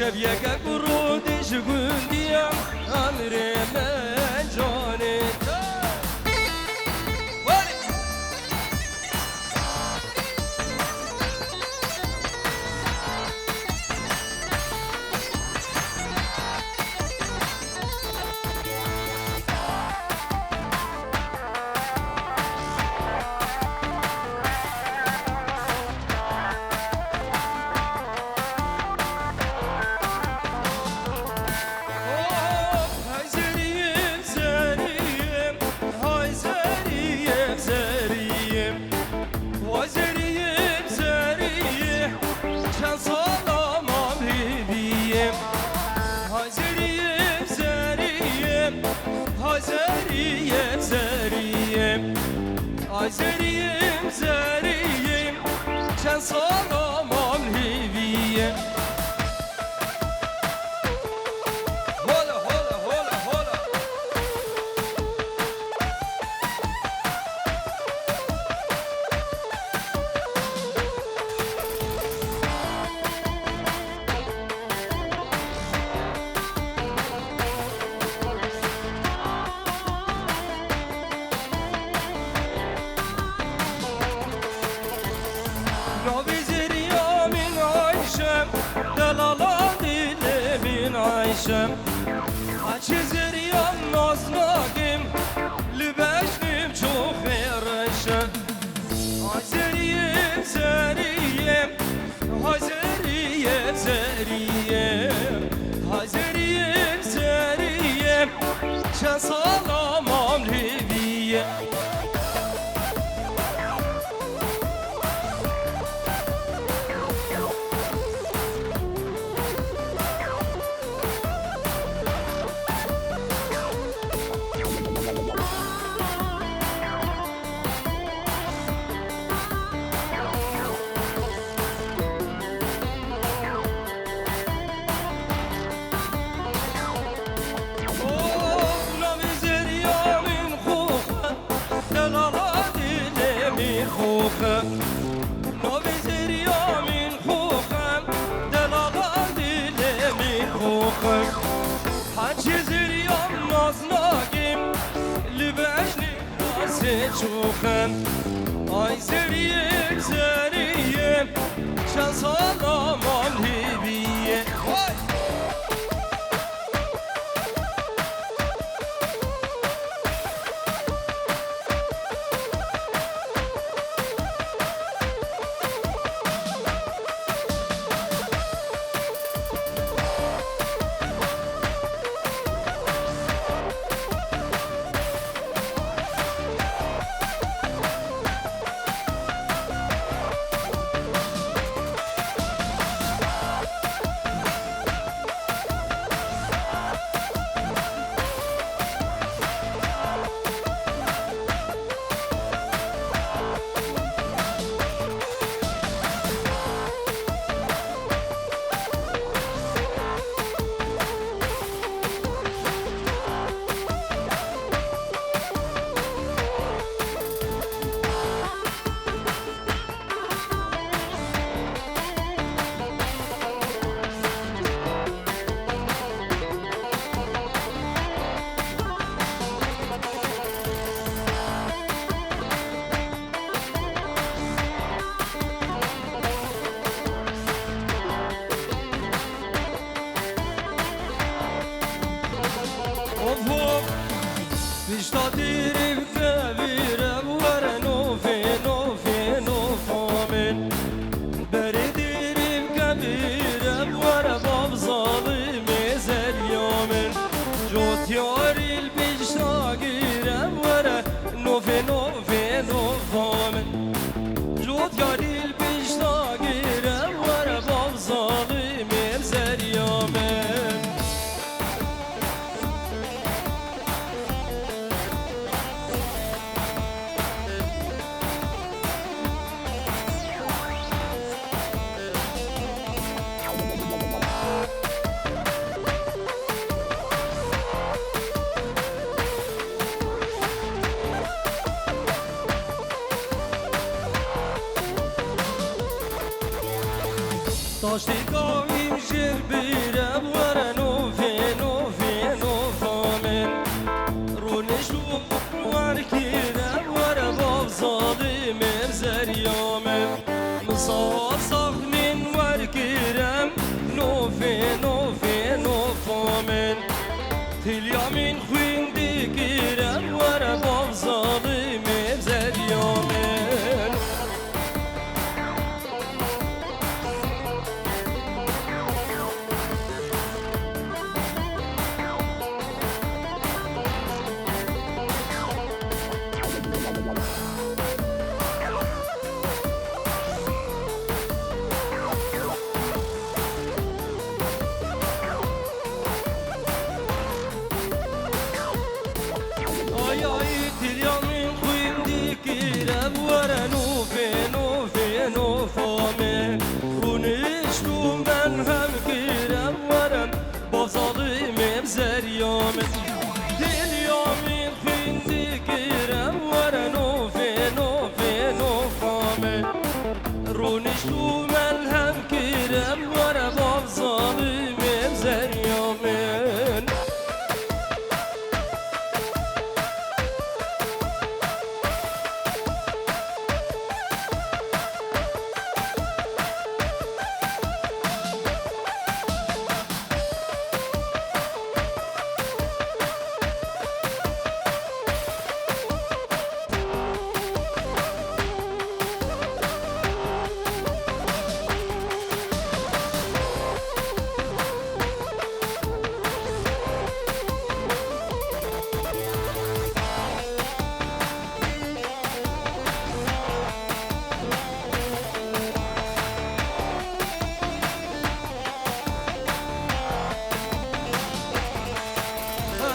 شبيك قرود شقول ديام أمري من جوني زريم زريم كان صرام الهيبية هولا هولا هولا هولا عايشم عجزر يا الناس ناقم لبشنم شو خيرشم عزريم زريم عزريم زريم عزريم زريم شان صلام لبيه شوخن آی زریم زریم شان سلام الهیبیه اوف بیشتر دیریم کبیرم ور نوفی نوفی نوفامن بری دیریم کبیرم ور باب ظالم زریامن جوت یاری بیشتر گیرم ور نوفی نوفی نوفامن جوت یاری بیشتر گیرم ور باب ظالم زریامن داشتی گاهیم جر بیرم ور نوفی نوفی نوفامن رو نشون ور کیرم ور باب ظالمم زریامم مسا ساخنین ور کیرم نوفی نوفی نوفامن تلیامین خویندی کیرم ور باب ظالمم زریامم ay ay tilyamin khuyndi kirem wara nufi nufi nufamen runishtu ben hem kirem waram bazalimim zeryamen tilyamin khuyndi kirem wara nufi nufi nufamen runishtu ben hem kirem wara bazalimim zeryamen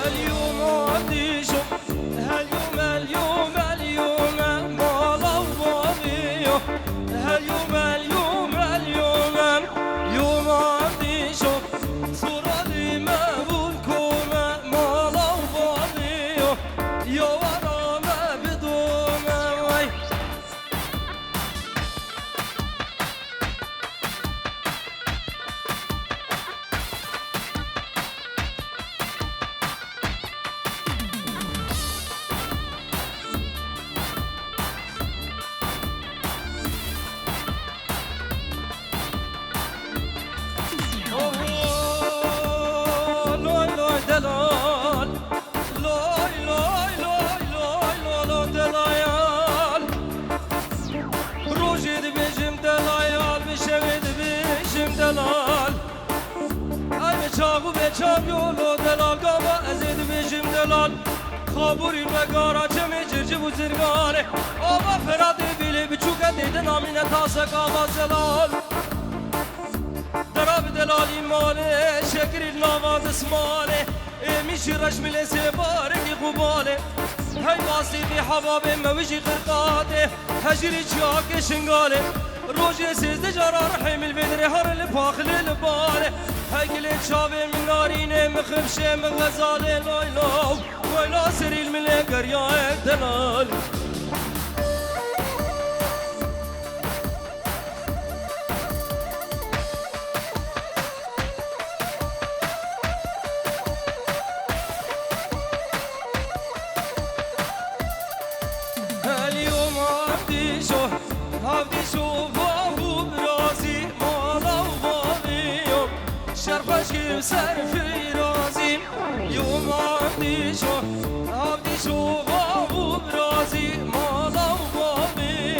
اليوم عندي شوق هاليوم اليوم اليوم ما لوضيو هاليوم اليوم اليوم يوم عندي شوق صورة لي ما بنكم ما لوضيو يا ورا ما بدوم وي دلال لوی لوی لوی لوی لوی دلایال روزی بجم دلایال بشوید بجم دلال ای بچاقو بچاب یولو دلال گاوا ازید بجم دلال خابوری بگارا چمی جرجی بزرگانه آبا فراد بیلی بچوکه دیدن آمینه تاسک آبا زلال دراب دلالی ماله شکری نواز اسماله میشی رشمل سبارکی قباله هی واسیدی حباب موجی خرقاته هجری چاک شنگاله روژه سیزده جارا رحیم البدر هر الفاخل الباله هی گلی چاوه من نارینه مخمشه من غزاله لایلو ویلا سریل مله گریاه دلال اليوم عبدي شو فاهو براسي مالا وبابيو شرفش که سر فرازیم یوم عبدی شو بابو برازی مالا و بابی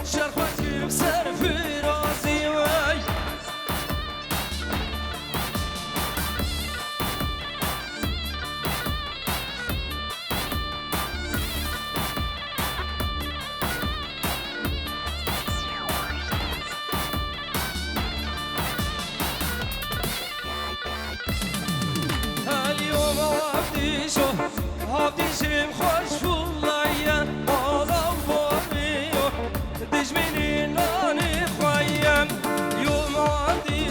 شرخت که سر فرازیم اليوم عبدي شم خوش والله مالا وبابي دجمني ناني خويا يوم عبدي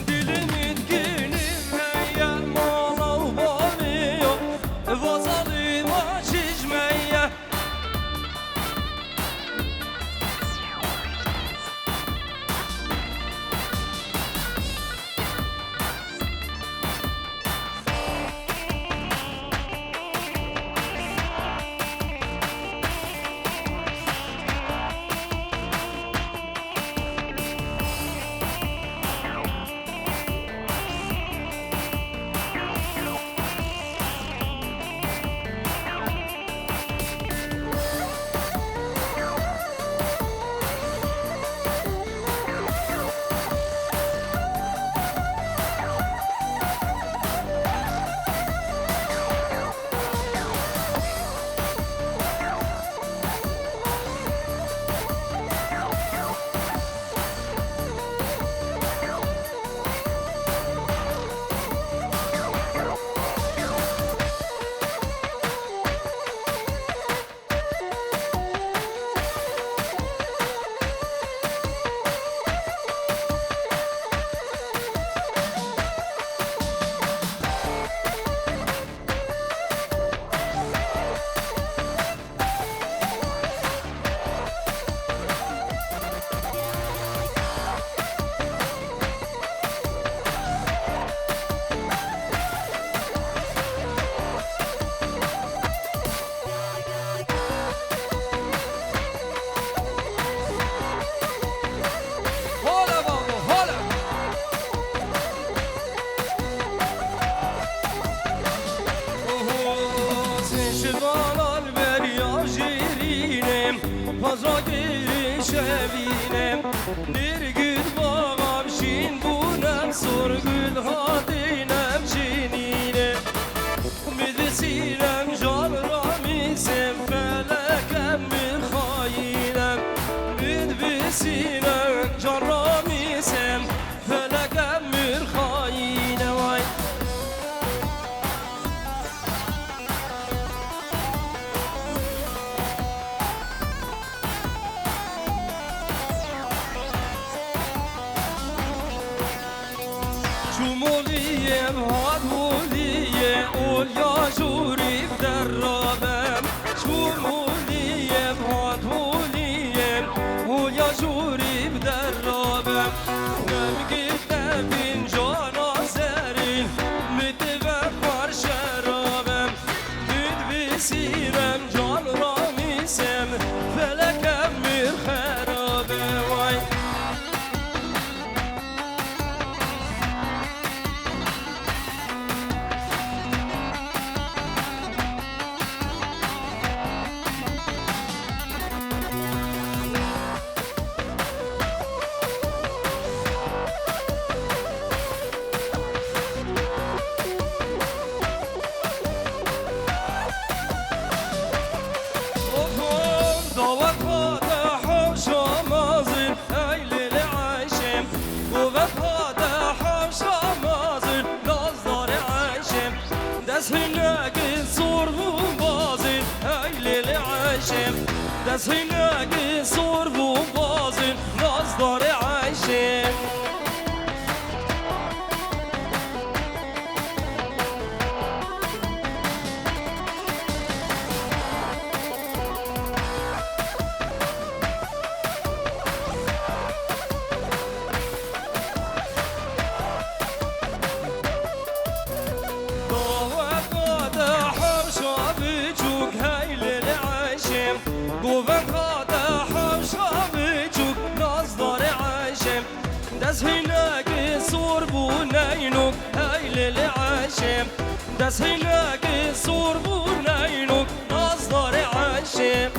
دلي متكيني هيا مالا وبابي وصلي ما شجمية Pazagiri şevinem Nirgül bağam şin bunem Sorgül hadinem şinine Midresinem can ramisem Felekem bir hayinem Midresinem can ramisem Felekem bir hayine vay شمولية بهادولية قول يا جوري بدربم شمولية بهادولية قول يا جوري بدربم نمقيت فنجان زرين متبخر شرابم مدبسيرم جان راميسم فلكم مر خرابم دست هنگی سر و بازی نازدار عیشه دست هنگی سر و نینوک عشم دست هیلگی زور بور نینو نازدار عشم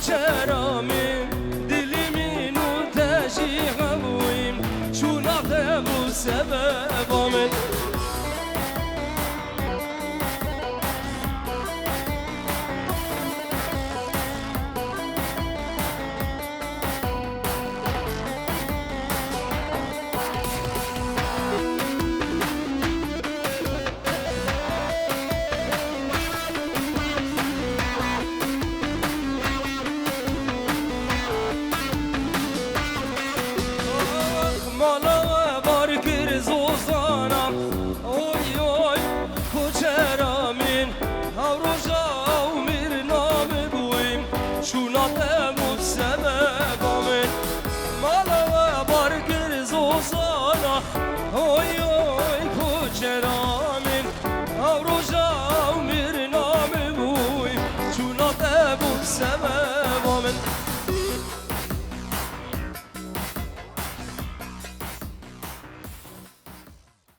چرا من دلی منو تشیه بویم چون آخه بو سبب من سبب من مالا و بارگر زوزانا